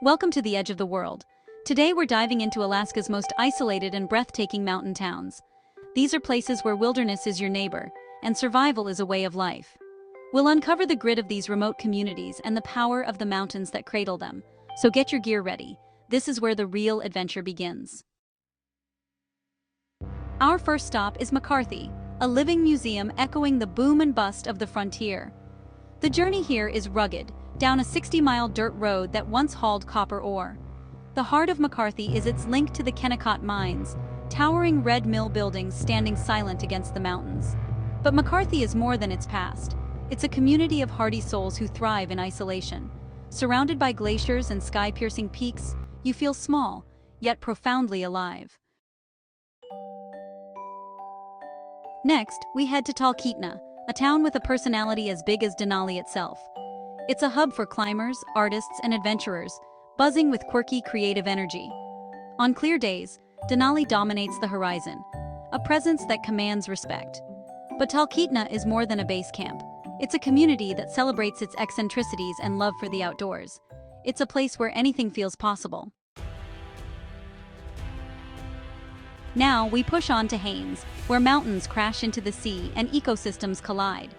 Welcome to the edge of the world. Today we're diving into Alaska's most isolated and breathtaking mountain towns. These are places where wilderness is your neighbor, and survival is a way of life. We'll uncover the grit of these remote communities and the power of the mountains that cradle them. So get your gear ready. This is where the real adventure begins. Our first stop is McCarthy, a living museum echoing the boom and bust of the frontier. The journey here is rugged, down a 60-mile dirt road that once hauled copper ore. The heart of McCarthy is its link to the Kennecott mines, towering red mill buildings standing silent against the mountains. But McCarthy is more than its past. It's a community of hardy souls who thrive in isolation. Surrounded by glaciers and sky-piercing peaks, you feel small, yet profoundly alive. Next, we head to Talkeetna, a town with a personality as big as Denali itself. It's a hub for climbers, artists, and adventurers, buzzing with quirky, creative energy. On clear days, Denali dominates the horizon, a presence that commands respect. But Talkeetna is more than a base camp. It's a community that celebrates its eccentricities and love for the outdoors. It's a place where anything feels possible. Now we push on to Haines, where mountains crash into the sea and ecosystems collide.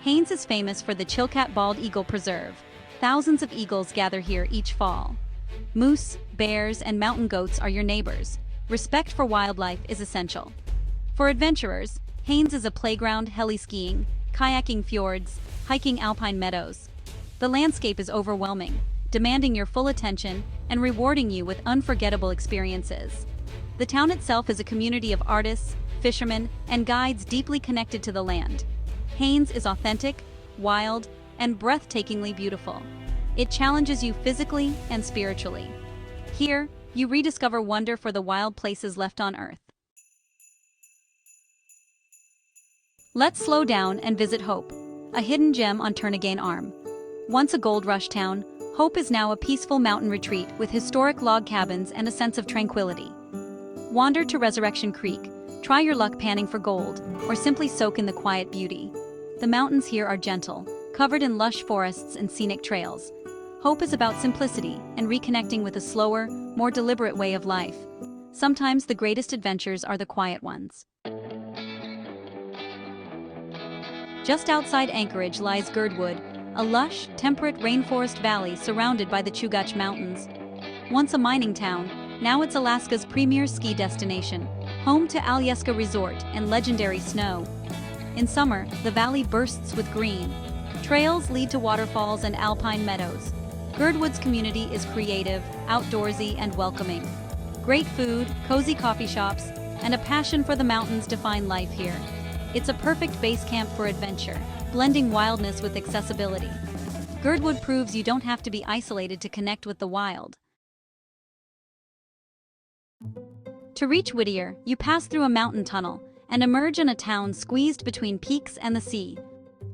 Haines is famous for the Chilkat Bald Eagle Preserve. Thousands of eagles gather here each fall. Moose, bears, and mountain goats are your neighbors. Respect for wildlife is essential. For adventurers, Haines is a playground, heli-skiing, kayaking fjords, hiking alpine meadows. The landscape is overwhelming, demanding your full attention and rewarding you with unforgettable experiences. The town itself is a community of artists, fishermen, and guides deeply connected to the land. Haines is authentic, wild, and breathtakingly beautiful. It challenges you physically and spiritually. Here, you rediscover wonder for the wild places left on Earth. Let's slow down and visit Hope, a hidden gem on Turnagain Arm. Once a gold rush town, Hope is now a peaceful mountain retreat with historic log cabins and a sense of tranquility. Wander to Resurrection Creek, try your luck panning for gold, or simply soak in the quiet beauty. The mountains here are gentle, covered in lush forests and scenic trails. Hope is about simplicity and reconnecting with a slower, more deliberate way of life. Sometimes the greatest adventures are the quiet ones. Just outside Anchorage lies Girdwood, a lush, temperate rainforest valley surrounded by the Chugach Mountains. Once a mining town, now it's Alaska's premier ski destination, home to Alyeska Resort and legendary snow. In summer, the valley bursts with green. Trails lead to waterfalls and alpine meadows. Girdwood's community is creative, outdoorsy, and welcoming. Great food, cozy coffee shops, and a passion for the mountains define life here. It's a perfect base camp for adventure, blending wildness with accessibility. Girdwood proves you don't have to be isolated to connect with the wild. To reach Whittier, you pass through a mountain tunnel and emerge in a town squeezed between peaks and the sea.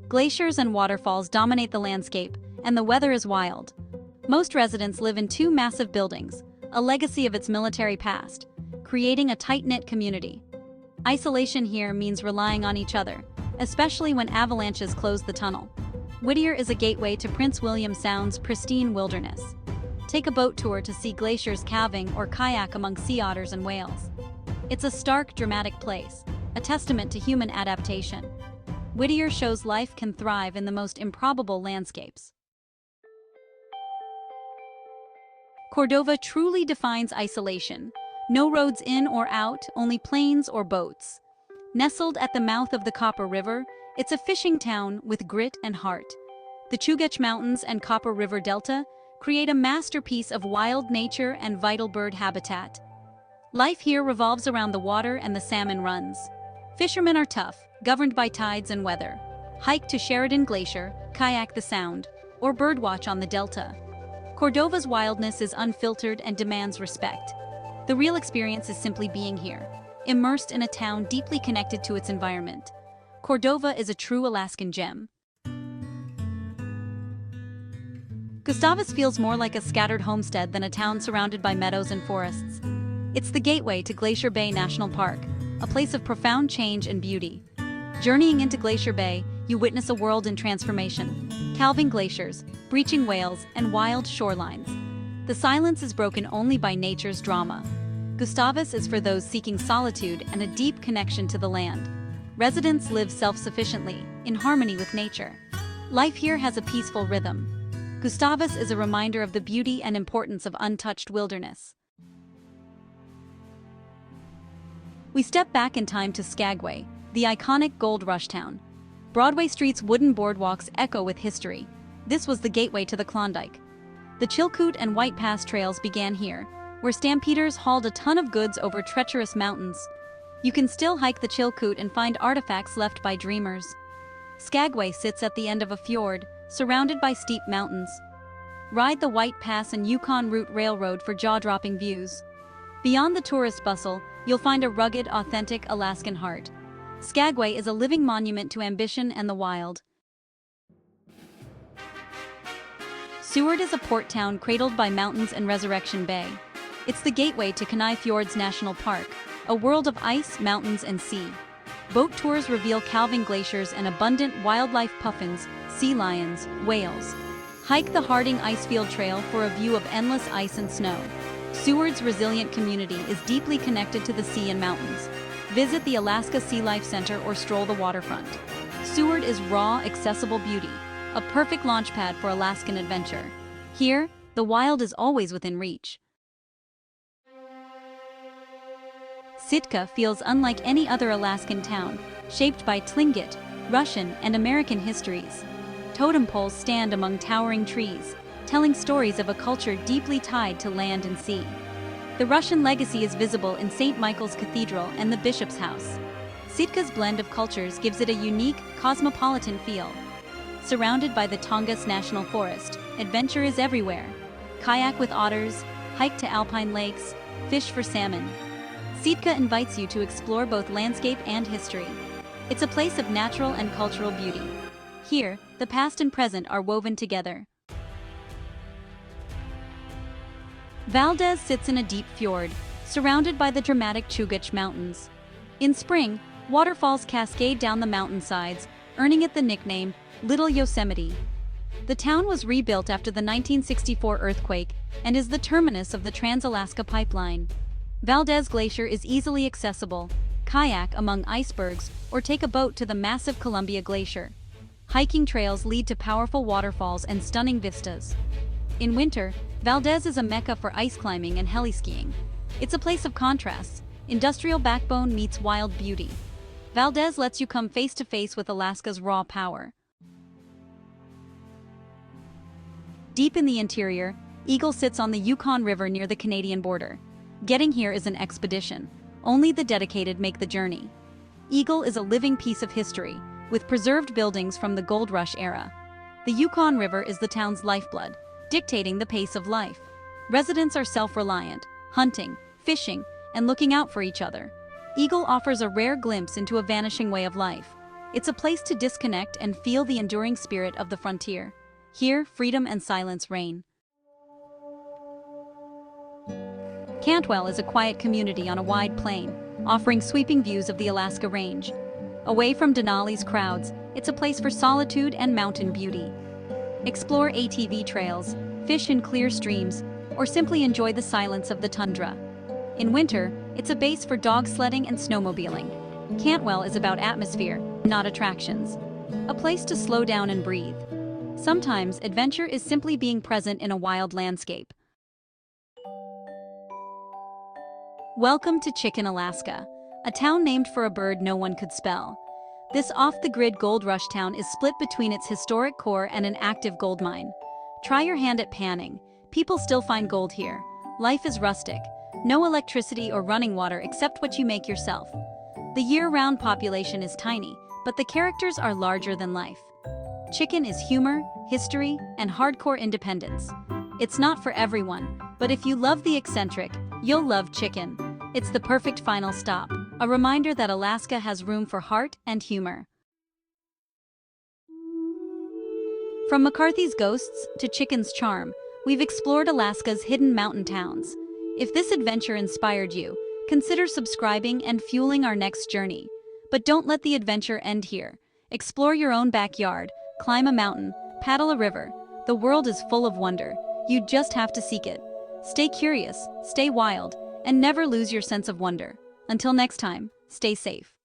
Glaciers and waterfalls dominate the landscape, and the weather is wild. Most residents live in two massive buildings, a legacy of its military past, creating a tight-knit community. Isolation here means relying on each other, especially when avalanches close the tunnel. Whittier is a gateway to Prince William Sound's pristine wilderness. Take a boat tour to see glaciers calving or kayak among sea otters and whales. It's a stark, dramatic place, a testament to human adaptation. Whittier shows life can thrive in the most improbable landscapes. Cordova truly defines isolation. No roads in or out, only plains or boats. Nestled at the mouth of the Copper River, it's a fishing town with grit and heart. The Chugach Mountains and Copper River Delta create a masterpiece of wild nature and vital bird habitat. Life here revolves around the water and the salmon runs. Fishermen are tough, governed by tides and weather. Hike to Sheridan Glacier, kayak the Sound, or birdwatch on the Delta. Cordova's wildness is unfiltered and demands respect. The real experience is simply being here, immersed in a town deeply connected to its environment. Cordova is a true Alaskan gem. Gustavus feels more like a scattered homestead than a town surrounded by meadows and forests. It's the gateway to Glacier Bay National Park, a place of profound change and beauty. Journeying into Glacier Bay, you witness a world in transformation. Calving glaciers, breaching whales, and wild shorelines. The silence is broken only by nature's drama. Gustavus is for those seeking solitude and a deep connection to the land. Residents live self-sufficiently, in harmony with nature. Life here has a peaceful rhythm. Gustavus is a reminder of the beauty and importance of untouched wilderness. We step back in time to Skagway, the iconic gold rush town. Broadway Street's wooden boardwalks echo with history. This was the gateway to the Klondike. The Chilkoot and White Pass trails began here, where stampeders hauled a ton of goods over treacherous mountains. You can still hike the Chilkoot and find artifacts left by dreamers. Skagway sits at the end of a fjord, surrounded by steep mountains. Ride the White Pass and Yukon Route Railroad for jaw-dropping views. Beyond the tourist bustle, you'll find a rugged, authentic Alaskan heart. Skagway is a living monument to ambition and the wild. Seward is a port town cradled by mountains and Resurrection Bay. It's the gateway to Kenai Fjords National Park, a world of ice, mountains, and sea. Boat tours reveal calving glaciers and abundant wildlife puffins, sea lions, whales. Hike the Harding Icefield Trail for a view of endless ice and snow. Seward's resilient community is deeply connected to the sea and mountains. Visit the Alaska Sea Life Center or stroll the waterfront. Seward is raw, accessible beauty, a perfect launchpad for Alaskan adventure. Here, the wild is always within reach. Sitka feels unlike any other Alaskan town, shaped by Tlingit, Russian, and American histories. Totem poles stand among towering trees, telling stories of a culture deeply tied to land and sea. The Russian legacy is visible in St. Michael's Cathedral and the Bishop's House. Sitka's blend of cultures gives it a unique, cosmopolitan feel. Surrounded by the Tongass National Forest, adventure is everywhere. Kayak with otters, hike to alpine lakes, fish for salmon. Sitka invites you to explore both landscape and history. It's a place of natural and cultural beauty. Here, the past and present are woven together. Valdez sits in a deep fjord, surrounded by the dramatic Chugach Mountains. In spring, waterfalls cascade down the mountainsides, earning it the nickname Little Yosemite. The town was rebuilt after the 1964 earthquake and is the terminus of the Trans-Alaska Pipeline. Valdez Glacier is easily accessible. Kayak among icebergs or take a boat to the massive Columbia Glacier. Hiking trails lead to powerful waterfalls and stunning vistas. In winter, Valdez is a mecca for ice climbing and heli-skiing. It's a place of contrasts. Industrial backbone meets wild beauty. Valdez lets you come face to face with Alaska's raw power. Deep in the interior, Eagle sits on the Yukon River near the Canadian border. Getting here is an expedition. Only the dedicated make the journey. Eagle is a living piece of history, with preserved buildings from the Gold Rush era. The Yukon River is the town's lifeblood, dictating the pace of life. Residents are self-reliant, hunting, fishing, and looking out for each other. Eagle offers a rare glimpse into a vanishing way of life. It's a place to disconnect and feel the enduring spirit of the frontier. Here, freedom and silence reign. Cantwell is a quiet community on a wide plain, offering sweeping views of the Alaska Range. Away from Denali's crowds, it's a place for solitude and mountain beauty. Explore ATV trails, fish in clear streams, or simply enjoy the silence of the tundra. In winter, it's a base for dog sledding and snowmobiling. Cantwell is about atmosphere, not attractions. A place to slow down and breathe. Sometimes, adventure is simply being present in a wild landscape. Welcome to Chicken, Alaska, a town named for a bird no one could spell. This off-the-grid gold rush town is split between its historic core and an active gold mine. Try your hand at panning. People still find gold here. Life is rustic. No electricity or running water except what you make yourself. The year-round population is tiny, but the characters are larger than life. Chicken is humor, history, and hardcore independence. It's not for everyone, but if you love the eccentric, you'll love Chicken. It's the perfect final stop, a reminder that Alaska has room for heart and humor. From McCarthy's ghosts to Chicken's charm, we've explored Alaska's hidden mountain towns. If this adventure inspired you, consider subscribing and fueling our next journey. But don't let the adventure end here. Explore your own backyard, climb a mountain, paddle a river. The world is full of wonder. You just have to seek it. Stay curious, stay wild, and never lose your sense of wonder. Until next time, stay safe.